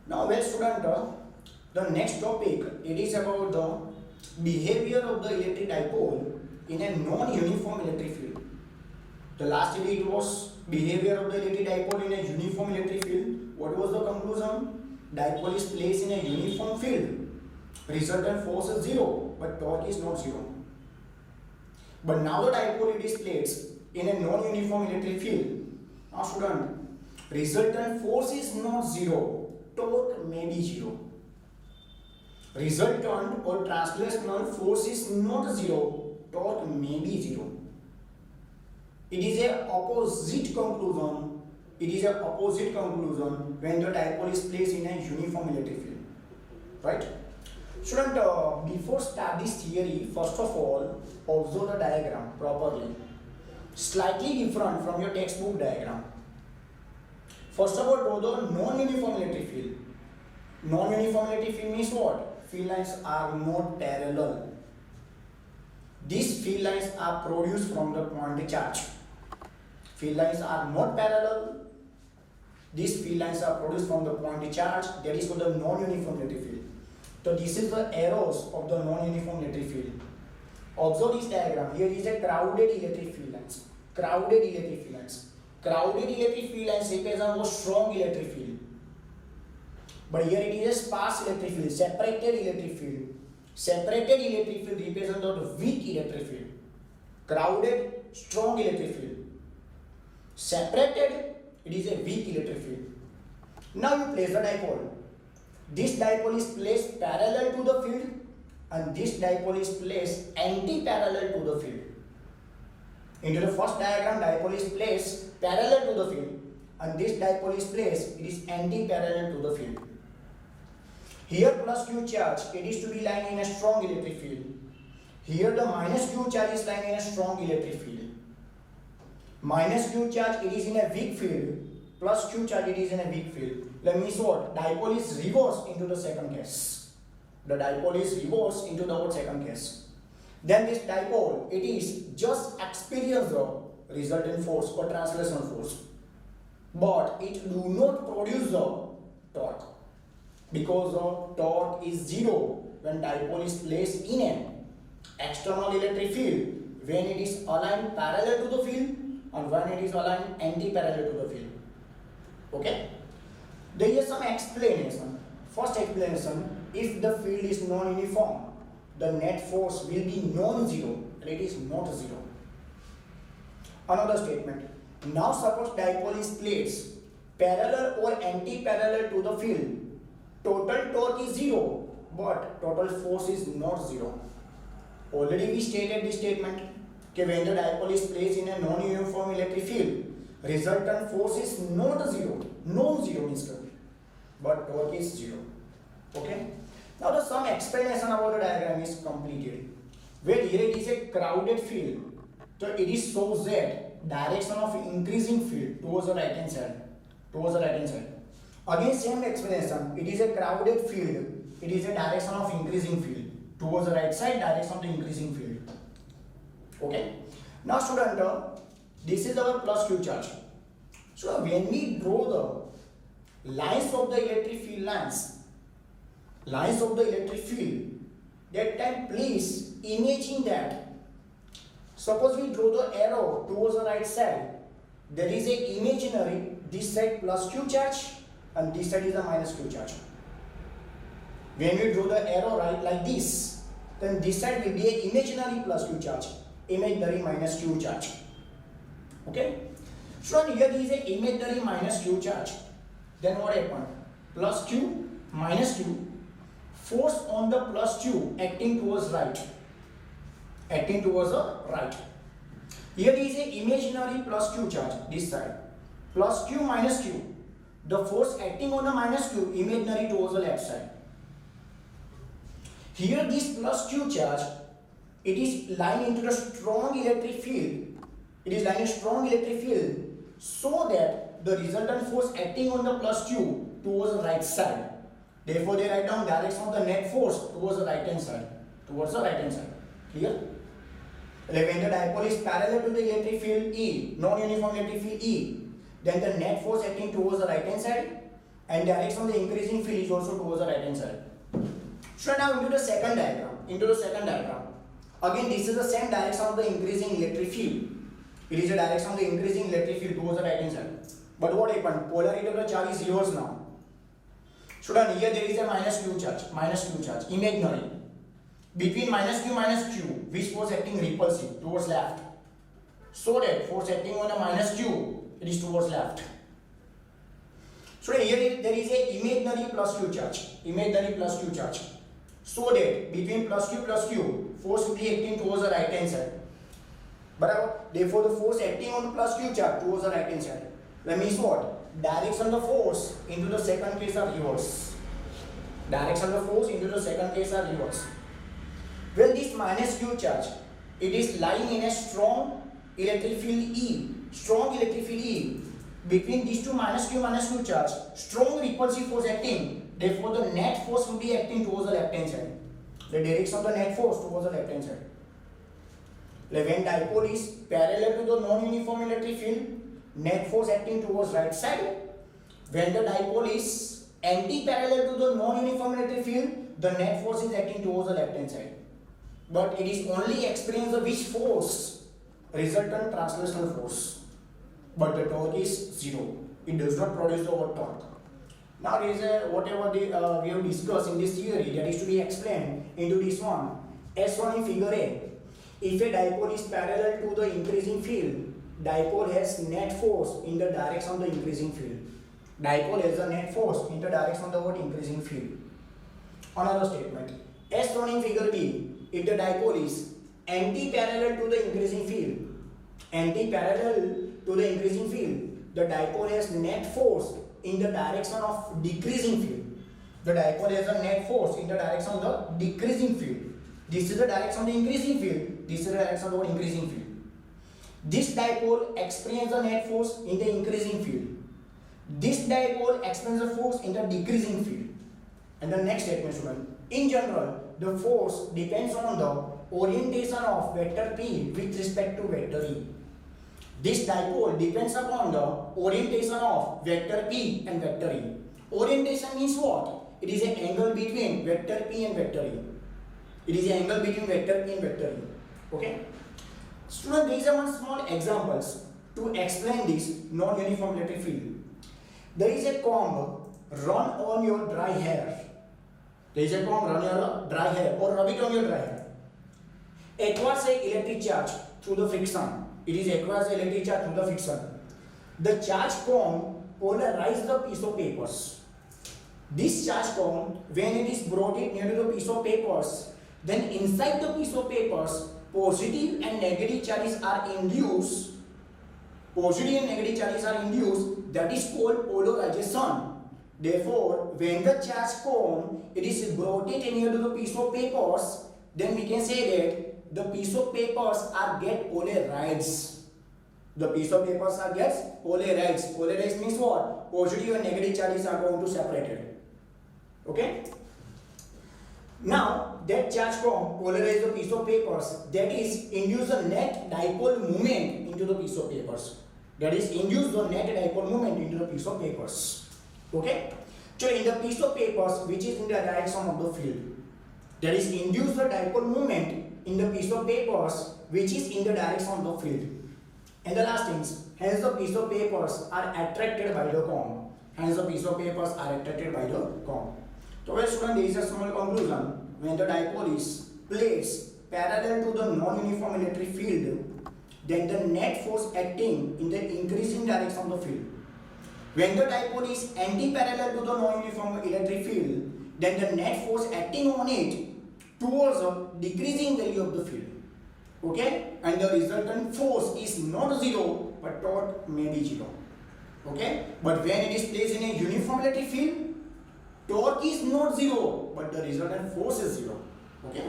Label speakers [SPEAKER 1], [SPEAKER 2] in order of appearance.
[SPEAKER 1] Now, well, student, the next topic it is about the behavior of the electric dipole in a non-uniform electric field. The last video was behavior of the electric dipole in a uniform electric field. What was the conclusion? Dipole is placed in a uniform field. Resultant force is zero, but torque is not zero. But now the dipole it is placed in a non-uniform electric field. Now, student, resultant force is not zero. Torque may be zero. Resultant or translational force is not zero. Torque may be zero. It is a opposite conclusion. It is a opposite conclusion when the dipole is placed in a uniform electric field. Right? Student, before start this theory, first of all, observe the diagram properly. Slightly different from your textbook diagram. First of all, draw the non-uniform electric field. Non-uniform electric field means what? Field lines are not parallel. These field lines are produced from the point charge. Field lines are not parallel. These field lines are produced from the point charge. That is called the non-uniform electric field. So this is the arrows of the non-uniform electric field. Observe this diagram. Here is a crowded electric field lines. Crowded electric field lines. Crowded electric field lines represent a strong electric field. But here it is a sparse electric field, separated electric field. Separated electric field represents the weak electric field. Crowded, strong electric field. Separated, it is a weak electric field. Now you place the dipole. This dipole is placed parallel to the field and this dipole is placed anti-parallel to the field. Into the first diagram, dipole is placed parallel to the field and this dipole is placed, it is anti-parallel to the field. Here plus Q charge, it is to be lying in a strong electric field. Here the minus Q charge is lying in a strong electric field. Minus Q charge, it is in a weak field. Plus Q charge, it is in a weak field. That means what? Dipole is reversed into the second case. The dipole is reversed into the second case. Then this dipole, it is just experience the resultant force or translational force. But it do not produce the torque. Because the torque is zero when dipole is placed in an external electric field, when it is aligned parallel to the field and when it is aligned anti-parallel to the field. Okay? There is some explanation. First explanation, if the field is non-uniform, the net force will be non-zero and it is not zero. Another statement. Now suppose dipole is placed parallel or anti-parallel to the field. Total torque is zero, but total force is not zero. Already we stated this statement that when the dipole is placed in a non-uniform electric field, resultant force is not zero. Non-zero means but torque is zero. Okay? Now the some explanation about the diagram is completed. Where here it is a crowded field, so it is shows that direction of increasing field towards the right hand side. Towards the right hand side. Again same explanation. It is a crowded field. It is a direction of increasing field. Towards the right side, direction of the increasing field. Okay. Now student, this is our plus Q charge. So when we draw the lines of the electric field lines of the electric field, that time please imagine that. Suppose we draw the arrow towards the right side. There is a imaginary, this side plus Q charge and this side is a minus Q charge. When we draw the arrow right like this, then this side will be a imaginary plus Q charge, imaginary minus Q charge. Okay? So here is a imaginary minus Q charge. Then what happened? Plus Q minus Q, force on the plus Q acting towards right. Acting towards the right. Here is a imaginary plus Q charge, this side. Plus Q minus Q. The force acting on the minus Q, imaginary towards the left side. Here this plus Q charge, it is lying into the strong electric field. It is lying in a strong electric field so that the resultant force acting on the plus Q towards the right side. Therefore they write down direction of the net force towards the right hand side. Towards the right hand side. Clear? When the dipole is parallel to the electric field E, non-uniform electric field E, then the net force acting towards the right hand side and direction of the increasing field is also towards the right hand side. So now into the second diagram. Again, this is the same direction of the increasing electric field. It is the direction of the increasing electric field towards the right hand side. But what happened? Polarity of the charge is reversed now. So then here there is a minus q charge, imaginary. Between minus q, which force acting repulsive towards left. So that force acting on a minus q, it is towards left. So here there is a imaginary plus q charge. So that between plus q, force will be acting towards the right hand side. But therefore the force acting on the plus q charge towards the right hand side. That means what? Direction of the force into the second case are reverse. Well, this minus q charge, it is lying in a strong electric field E. Between these two minus q charge, strong repulsive force acting. Therefore, the net force will be acting towards the left hand side. The direction of the net force towards the left hand side. When dipole is parallel to the non-uniform electric field, net force acting towards right side. When the dipole is anti-parallel to the non-uniform electric field, the net force is acting towards the left hand side. But it is only experience of which force? Resultant translational force. But the torque is zero. It does not produce the work torque. Now there is a whatever we have discussed in this theory that is to be explained into this one. As shown in figure A. If a dipole is parallel to the increasing field, dipole has net force in the direction of the increasing field. Dipole has a net force in the direction of the increasing field. Another statement. As shown in figure B, if the dipole is anti-parallel to the increasing field, the dipole has net force in the direction of decreasing field. The dipole has a net force in the direction of the decreasing field. This is the direction of the increasing field. This is the direction of the increasing field. This dipole experiences a net force in the increasing field. This dipole experiences a force in the decreasing field. And the next statement, student. In general, the force depends on the orientation of vector P with respect to vector E. This dipole depends upon the orientation of vector P and vector E. Orientation means what? It is an angle between vector P and vector E. Okay? Student, these are one small examples to explain this non-uniform electric field. There is a comb run on your dry hair. Or rub it on your dry hair. Acquires an electric charge through the friction. The charge cone polarizes the piece of papers. This charge cone, when it is brought it near to the piece of papers, then inside the piece of papers, positive and negative charges are induced. That is called polarization. Therefore, when the charge cone it is brought it near to the piece of papers, then we can say that the piece of papers are get polarized. Polarized means what? Positive and negative charges are going to separate. Okay? Now, that charge cone polarizes the piece of papers, that is induce a net dipole moment into the piece of papers. Okay? So in the piece of papers which is in the direction of the field, that is induce the dipole moment in the piece of papers which is in the direction of the field. And the last things, hence the piece of papers are attracted by the cone. So well student, there is a small conclusion. When the dipole is placed parallel to the non-uniform electric field, then the net force acting in the increasing direction of the field. When the dipole is anti-parallel to the non-uniform electric field, then the net force acting on it towards a decreasing value of the field. Okay? And the resultant force is not zero, but torque may be zero. Okay? But when it is placed in a uniform electric field, torque is not zero, but the resultant force is zero. Okay?